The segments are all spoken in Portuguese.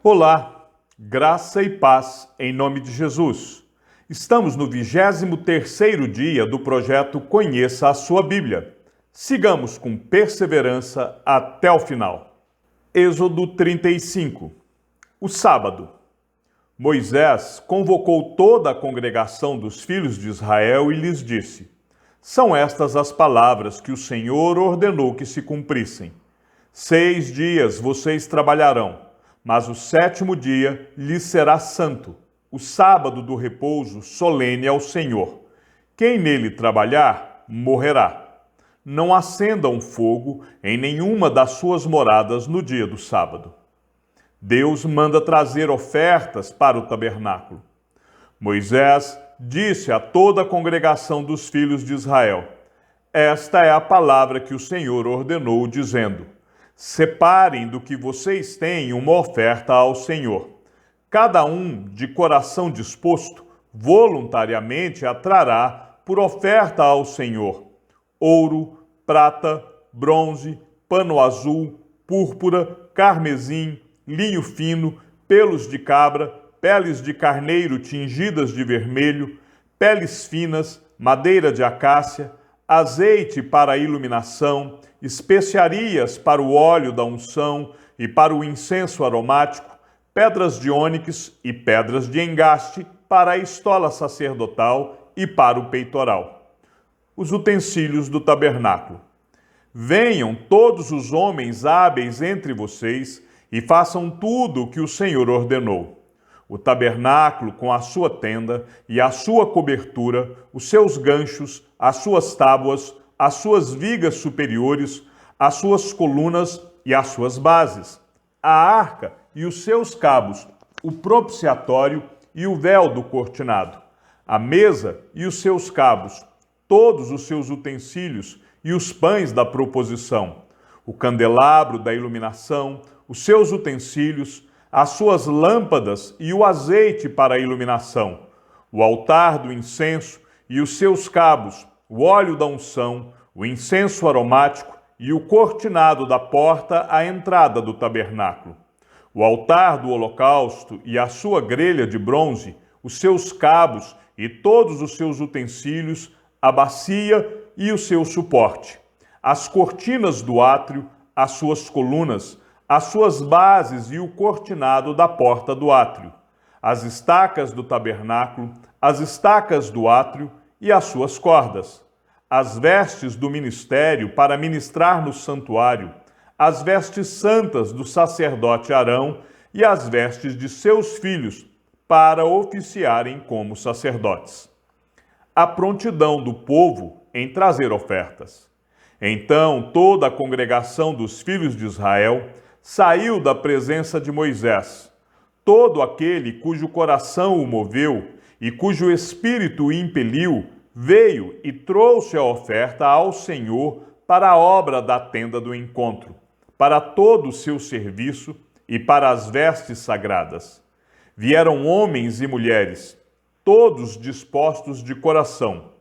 Olá, graça e paz em nome de Jesus. Estamos no 23º dia do projeto Conheça a Sua Bíblia. Sigamos com perseverança até o final. Êxodo 35. O sábado. Moisés convocou toda a congregação dos filhos de Israel e lhes disse: São estas as palavras que o Senhor ordenou que se cumprissem. 6 dias vocês trabalharão, mas o 7º dia lhes será santo, o sábado do repouso solene ao Senhor. Quem nele trabalhar, morrerá. Não acendam fogo em nenhuma das suas moradas no dia do sábado. Deus manda trazer ofertas para o tabernáculo. Moisés disse a toda a congregação dos filhos de Israel: Esta é a palavra que o Senhor ordenou, dizendo: Separem do que vocês têm uma oferta ao Senhor. Cada um, de coração disposto, voluntariamente a trará por oferta ao Senhor: ouro, prata, bronze, pano azul, púrpura, carmesim, linho fino, pelos de cabra, peles de carneiro tingidas de vermelho, peles finas, madeira de acácia, azeite para a iluminação, especiarias para o óleo da unção e para o incenso aromático, pedras de ônix e pedras de engaste para a estola sacerdotal e para o peitoral. Os utensílios do tabernáculo. Venham todos os homens hábeis entre vocês e façam tudo o que o Senhor ordenou. O tabernáculo com a sua tenda e a sua cobertura, os seus ganchos, as suas tábuas, as suas vigas superiores, as suas colunas e as suas bases, a arca e os seus cabos, o propiciatório e o véu do cortinado, a mesa e os seus cabos, todos os seus utensílios e os pães da proposição, o candelabro da iluminação, os seus utensílios, as suas lâmpadas e o azeite para a iluminação, o altar do incenso e os seus cabos, o óleo da unção, o incenso aromático e o cortinado da porta à entrada do tabernáculo, o altar do holocausto e a sua grelha de bronze, os seus cabos e todos os seus utensílios, a bacia e o seu suporte, as cortinas do átrio, as suas colunas, as suas bases e o cortinado da porta do átrio, as estacas do tabernáculo, as estacas do átrio e as suas cordas, as vestes do ministério para ministrar no santuário, as vestes santas do sacerdote Arão e as vestes de seus filhos para oficiarem como sacerdotes. A prontidão do povo em trazer ofertas. Então toda a congregação dos filhos de Israel saiu da presença de Moisés. Todo aquele cujo coração o moveu e cujo espírito o impeliu, veio e trouxe a oferta ao Senhor para a obra da tenda do encontro, para todo o seu serviço e para as vestes sagradas. Vieram homens e mulheres, todos dispostos de coração.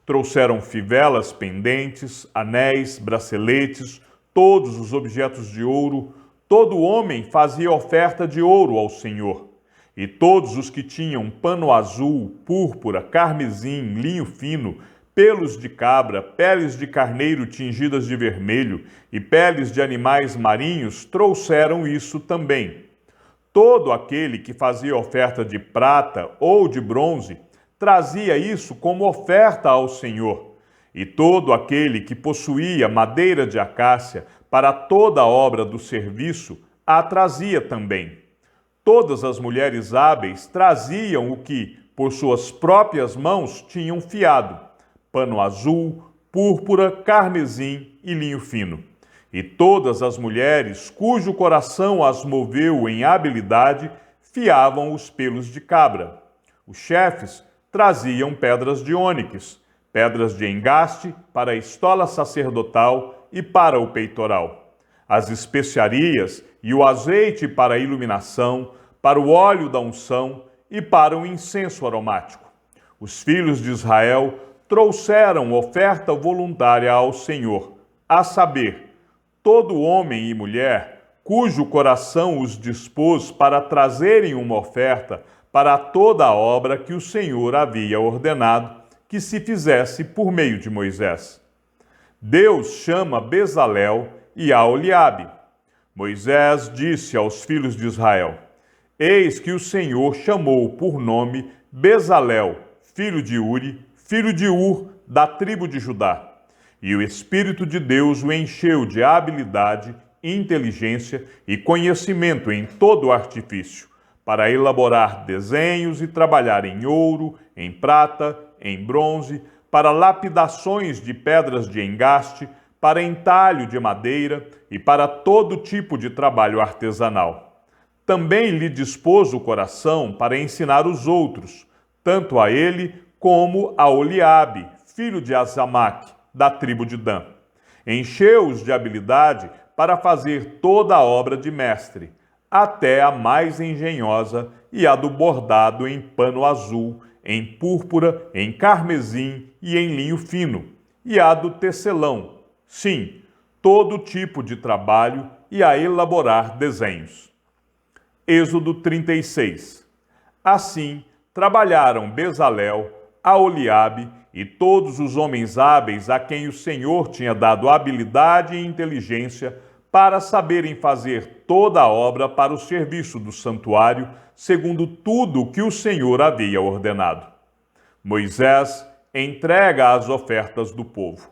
Trouxeram fivelas pendentes, anéis, braceletes, todos os objetos de ouro. Todo homem fazia oferta de ouro ao Senhor. E todos os que tinham pano azul, púrpura, carmesim, linho fino, pelos de cabra, peles de carneiro tingidas de vermelho e peles de animais marinhos, trouxeram isso também. Todo aquele que fazia oferta de prata ou de bronze, trazia isso como oferta ao Senhor. E todo aquele que possuía madeira de acácia, para toda a obra do serviço, a trazia também. Todas as mulheres hábeis traziam o que, por suas próprias mãos, tinham fiado: pano azul, púrpura, carmesim e linho fino. E todas as mulheres, cujo coração as moveu em habilidade, fiavam os pelos de cabra. Os chefes traziam pedras de ônix, pedras de engaste para a estola sacerdotal e para o peitoral, as especiarias e o azeite para a iluminação, para o óleo da unção e para o incenso aromático. Os filhos de Israel trouxeram oferta voluntária ao Senhor, a saber, todo homem e mulher cujo coração os dispôs para trazerem uma oferta para toda a obra que o Senhor havia ordenado que se fizesse por meio de Moisés. Deus chama Bezalel e Aholiabe. Moisés disse aos filhos de Israel: Eis que o Senhor chamou por nome Bezalel, filho de Uri, filho de Ur, da tribo de Judá. E o Espírito de Deus o encheu de habilidade, inteligência e conhecimento em todo o artifício, para elaborar desenhos e trabalhar em ouro, em prata, em bronze, para lapidações de pedras de engaste, para entalho de madeira e para todo tipo de trabalho artesanal. Também lhe dispôs o coração para ensinar os outros, tanto a ele como a Aholiabe, filho de Azamaque, da tribo de Dan. Encheu-os de habilidade para fazer toda a obra de mestre, até a mais engenhosa e a do bordado em pano azul, em púrpura, em carmesim e em linho fino, e a do tecelão, sim, todo tipo de trabalho e a elaborar desenhos. Êxodo 36. Assim, trabalharam Bezalel, Aholiabe e todos os homens hábeis a quem o Senhor tinha dado habilidade e inteligência para saberem fazer toda a obra para o serviço do santuário, segundo tudo o que o Senhor havia ordenado. Moisés entrega as ofertas do povo.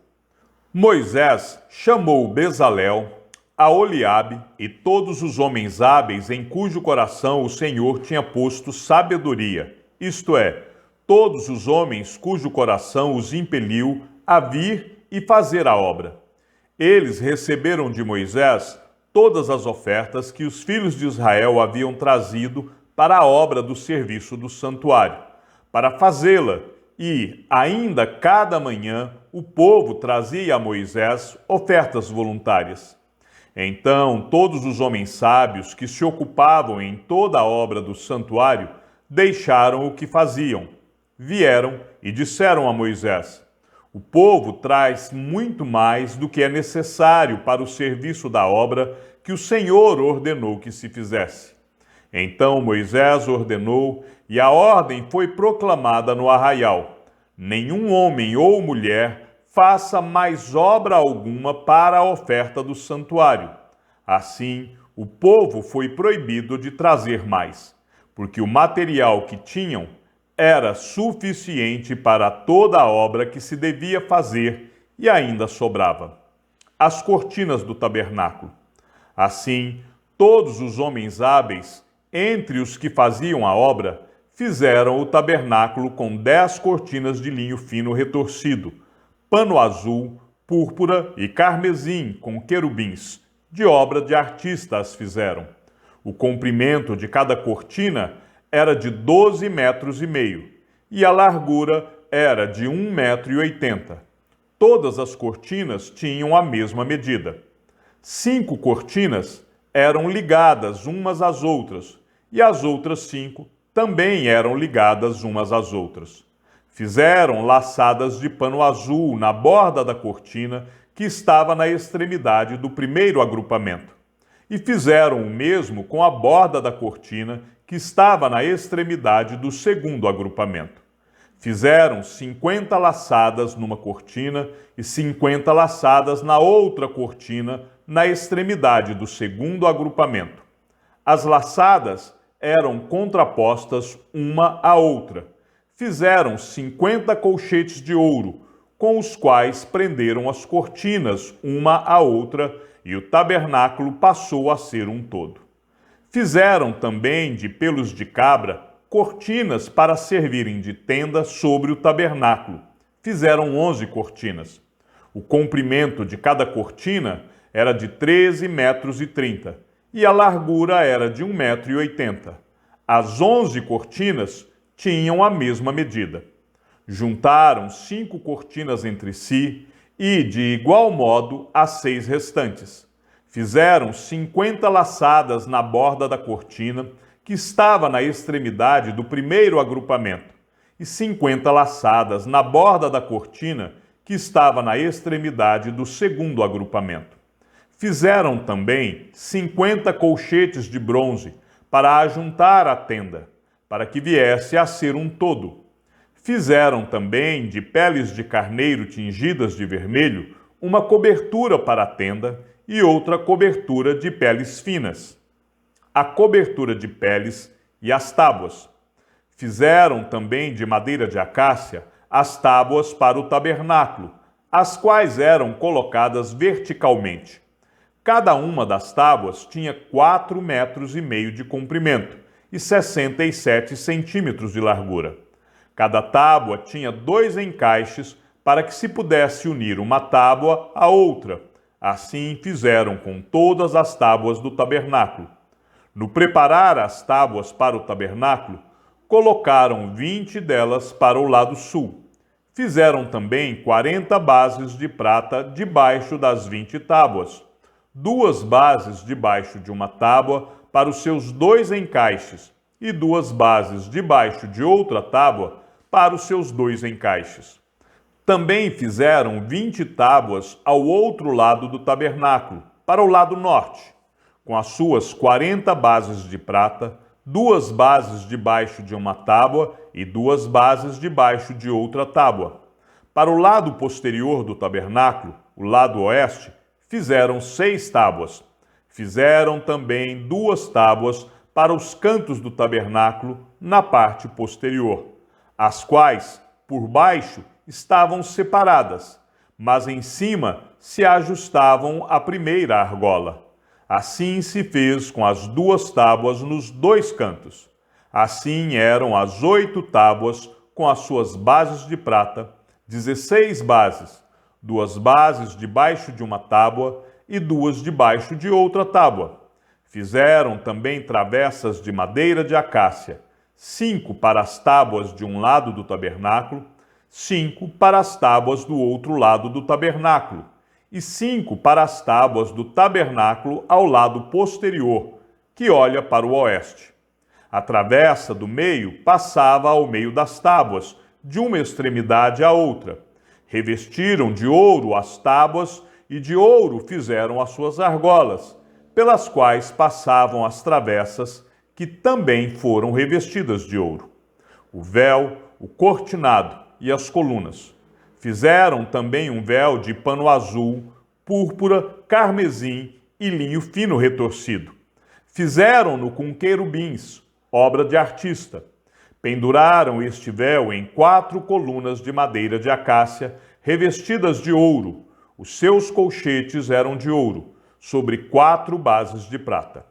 Moisés chamou Bezalel, Aholiabe e todos os homens hábeis em cujo coração o Senhor tinha posto sabedoria, isto é, todos os homens cujo coração os impeliu a vir e fazer a obra. Eles receberam de Moisés todas as ofertas que os filhos de Israel haviam trazido para a obra do serviço do santuário, para fazê-la, e, ainda cada manhã, o povo trazia a Moisés ofertas voluntárias. Então, todos os homens sábios que se ocupavam em toda a obra do santuário deixaram o que faziam, vieram e disseram a Moisés: O povo traz muito mais do que é necessário para o serviço da obra que o Senhor ordenou que se fizesse. Então Moisés ordenou, e a ordem foi proclamada no arraial: nenhum homem ou mulher faça mais obra alguma para a oferta do santuário. Assim, o povo foi proibido de trazer mais, porque o material que tinham era suficiente para toda a obra que se devia fazer e ainda sobrava. As cortinas do tabernáculo. Assim, todos os homens hábeis, entre os que faziam a obra, fizeram o tabernáculo com 10 cortinas de linho fino retorcido, pano azul, púrpura e carmesim com querubins, de obra de artista as fizeram. O comprimento de cada cortina era de 12 metros e meio, e a largura era de 1,80 m. Todas as cortinas tinham a mesma medida. 5 cortinas eram ligadas umas às outras, e as outras 5 também eram ligadas umas às outras. Fizeram laçadas de pano azul na borda da cortina que estava na extremidade do primeiro agrupamento, e fizeram o mesmo com a borda da cortina que estava na extremidade do segundo agrupamento. Fizeram 50 laçadas numa cortina e 50 laçadas na outra cortina na extremidade do segundo agrupamento. As laçadas eram contrapostas uma à outra. Fizeram 50 colchetes de ouro, com os quais prenderam as cortinas uma à outra, e o tabernáculo passou a ser um todo. Fizeram também de pelos de cabra cortinas para servirem de tenda sobre o tabernáculo. Fizeram 11 cortinas. O comprimento de cada cortina era de 13,30 m, e a largura era de 1,80 m. As 11 cortinas tinham a mesma medida. Juntaram 5 cortinas entre si e, de igual modo, as 6 restantes. Fizeram 50 laçadas na borda da cortina, que estava na extremidade do primeiro agrupamento, e 50 laçadas na borda da cortina, que estava na extremidade do segundo agrupamento. Fizeram também 50 colchetes de bronze para ajuntar a tenda, para que viesse a ser um todo. Fizeram também de peles de carneiro tingidas de vermelho uma cobertura para a tenda e outra cobertura de peles finas, a cobertura de peles e as tábuas. Fizeram também de madeira de acácia as tábuas para o tabernáculo, as quais eram colocadas verticalmente. Cada uma das tábuas tinha 4,5 metros de comprimento e 67 centímetros de largura. Cada tábua tinha 2 encaixes para que se pudesse unir uma tábua à outra. Assim fizeram com todas as tábuas do tabernáculo. No preparar as tábuas para o tabernáculo, colocaram 20 delas para o lado sul. Fizeram também 40 bases de prata debaixo das 20 tábuas, 2 bases debaixo de uma tábua para os seus 2 encaixes, e 2 bases debaixo de outra tábua para os seus 2 encaixes. Também fizeram 20 tábuas ao outro lado do tabernáculo, para o lado norte, com as suas 40 bases de prata, 2 bases debaixo de uma tábua e 2 bases debaixo de outra tábua. Para o lado posterior do tabernáculo, o lado oeste, fizeram 6 tábuas. Fizeram também 2 tábuas para os cantos do tabernáculo na parte posterior, as quais, por baixo, estavam separadas, mas em cima se ajustavam à primeira argola. Assim se fez com as 2 tábuas nos 2 cantos. Assim eram as 8 tábuas com as suas bases de prata, 16 bases, 2 bases debaixo de uma tábua e 2 debaixo de outra tábua. Fizeram também travessas de madeira de acácia, 5 para as tábuas de um lado do tabernáculo, 5 para as tábuas do outro lado do tabernáculo, e 5 para as tábuas do tabernáculo ao lado posterior, que olha para o oeste. A travessa do meio passava ao meio das tábuas, de uma extremidade à outra. Revestiram de ouro as tábuas e de ouro fizeram as suas argolas, pelas quais passavam as travessas, que também foram revestidas de ouro. O véu, o cortinado e as colunas. Fizeram também um véu de pano azul, púrpura, carmesim e linho fino retorcido. Fizeram-no com querubins, obra de artista. Penduraram este véu em 4 colunas de madeira de acácia, revestidas de ouro. Os seus colchetes eram de ouro, sobre 4 bases de prata.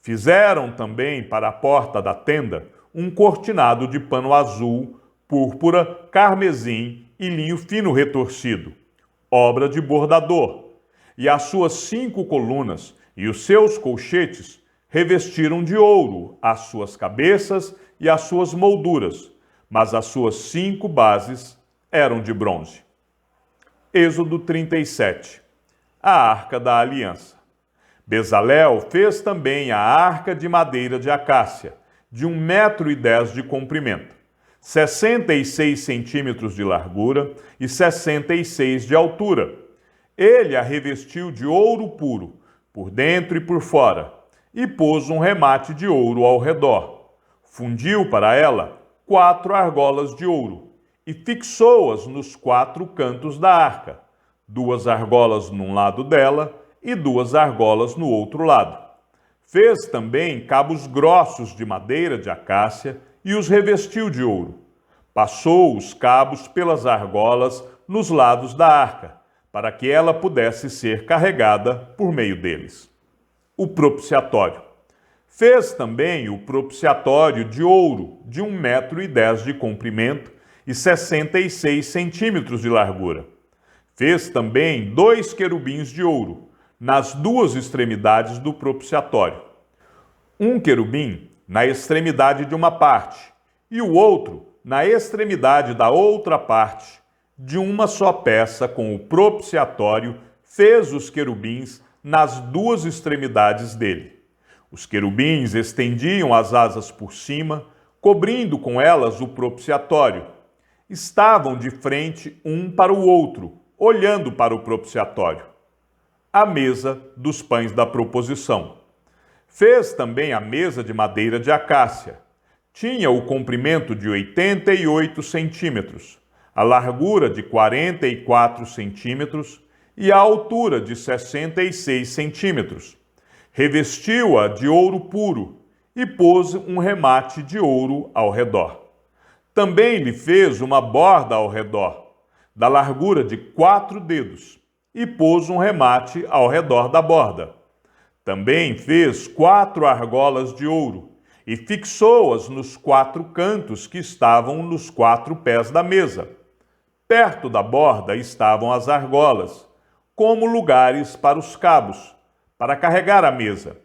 Fizeram também para a porta da tenda um cortinado de pano azul, púrpura, carmesim e linho fino retorcido, obra de bordador. E as suas 5 colunas e os seus colchetes revestiram de ouro as suas cabeças e as suas molduras, mas as suas 5 bases eram de bronze. Êxodo 37. A Arca da Aliança. Bezalel fez também a arca de madeira de acácia, de 1,10 metro de comprimento, 66 centímetros de largura e 66 de altura. Ele a revestiu de ouro puro, por dentro e por fora, e pôs um remate de ouro ao redor. Fundiu para ela 4 argolas de ouro, e fixou-as nos 4 cantos da arca, 2 argolas num lado dela e 2 argolas no outro lado. Fez também cabos grossos de madeira de acácia e os revestiu de ouro. Passou os cabos pelas argolas nos lados da arca, para que ela pudesse ser carregada por meio deles. O propiciatório. Fez também o propiciatório de ouro, de 1,10 metro de comprimento e 66 centímetros de largura. Fez também 2 querubins de ouro, nas 2 extremidades do propiciatório. Um querubim na extremidade de uma parte, e o outro na extremidade da outra parte. De uma só peça com o propiciatório, fez os querubins nas 2 extremidades dele. Os querubins estendiam as asas por cima, cobrindo com elas o propiciatório. Estavam de frente um para o outro, olhando para o propiciatório. a mesa dos pães da proposição. Fez também a mesa de madeira de acácia. Tinha o comprimento de 88 centímetros, a largura de 44 centímetros e a altura de 66 centímetros. Revestiu-a de ouro puro e pôs um remate de ouro ao redor. Também lhe fez uma borda ao redor, da largura de 4 dedos, e pôs um remate ao redor da borda. Também fez 4 argolas de ouro, e fixou-as nos 4 cantos que estavam nos 4 pés da mesa. Perto da borda estavam as argolas, como lugares para os cabos, para carregar a mesa.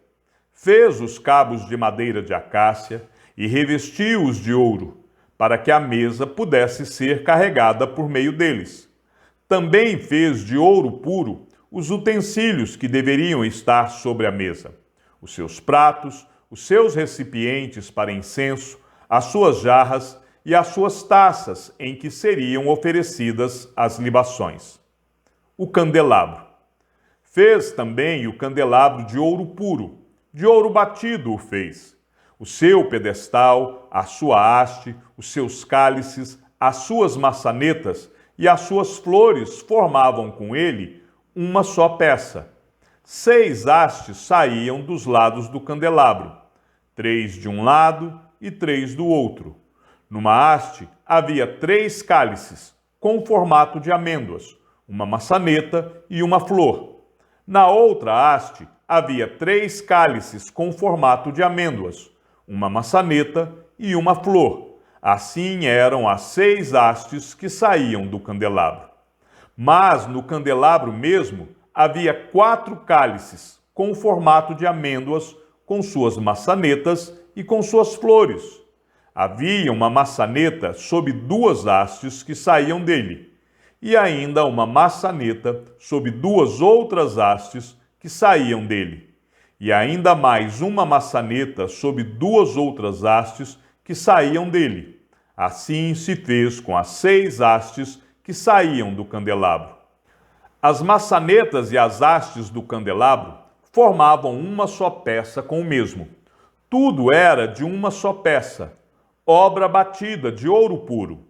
Fez os cabos de madeira de acácia e revestiu-os de ouro, para que a mesa pudesse ser carregada por meio deles. Também fez de ouro puro os utensílios que deveriam estar sobre a mesa: os seus pratos, os seus recipientes para incenso, as suas jarras e as suas taças em que seriam oferecidas as libações. O candelabro. Fez também o candelabro de ouro puro, de ouro batido o fez. O seu pedestal, a sua haste, os seus cálices, as suas maçanetas e as suas flores formavam com ele uma só peça. 6 hastes saíam dos lados do candelabro, 3 de um lado e 3 do outro. Numa haste havia 3 cálices, com formato de amêndoas, uma maçaneta e uma flor. Na outra haste havia 3 cálices com formato de amêndoas, uma maçaneta e uma flor. Assim eram as 6 hastes que saíam do candelabro. Mas no candelabro mesmo havia 4 cálices com formato de amêndoas, com suas maçanetas e com suas flores. Havia uma maçaneta sob 2 hastes que saíam dele, e ainda uma maçaneta sob 2 outras hastes que saíam dele, e ainda mais uma maçaneta sob 2 outras hastes que saíam dele. Assim se fez com as 6 hastes que saíam do candelabro. As maçanetas e as hastes do candelabro formavam uma só peça com o mesmo. Tudo era de uma só peça, obra batida de ouro puro.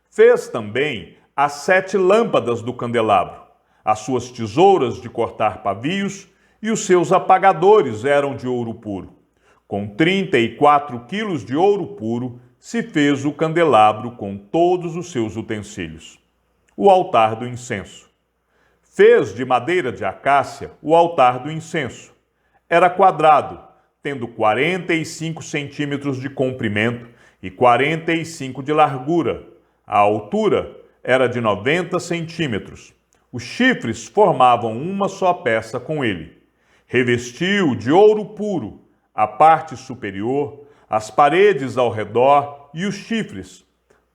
Fez também as 7 lâmpadas do candelabro. As suas tesouras de cortar pavios e os seus apagadores eram de ouro puro. Com 34 quilos de ouro puro se fez o candelabro com todos os seus utensílios. O altar do incenso. Fez de madeira de acácia o altar do incenso. Era quadrado, tendo 45 centímetros de comprimento e 45 de largura. A altura era de 90 centímetros. Os chifres formavam uma só peça com ele. Revestiu de ouro puro a parte superior, as paredes ao redor e os chifres.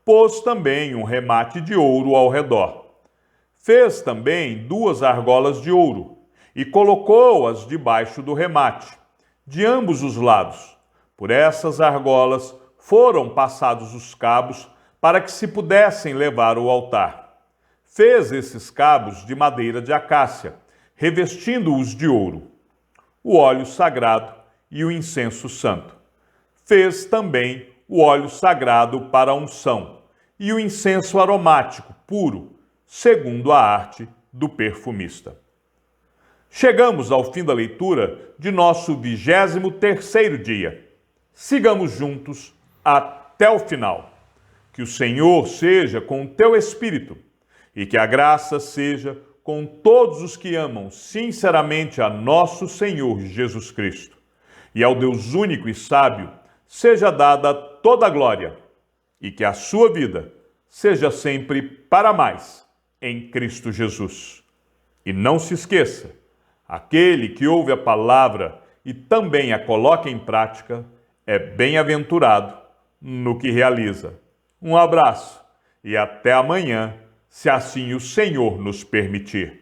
Pôs também um remate de ouro ao redor. Fez também 2 argolas de ouro e colocou-as debaixo do remate, de ambos os lados. Por essas argolas foram passados os cabos para que se pudessem levar ao altar. Fez esses cabos de madeira de acácia, revestindo-os de ouro. O óleo sagrado e o incenso santo. Fez também o óleo sagrado para a unção e o incenso aromático puro, segundo a arte do perfumista. Chegamos ao fim da leitura de nosso 23º dia. Sigamos juntos até o final. Que o Senhor seja com o teu espírito e que a graça seja com todos os que amam sinceramente a nosso Senhor Jesus Cristo. E ao Deus único e sábio seja dada toda a glória e que a sua vida seja sempre para mais em Cristo Jesus. E não se esqueça, aquele que ouve a palavra e também a coloca em prática é bem-aventurado no que realiza. Um abraço e até amanhã, se assim o Senhor nos permitir.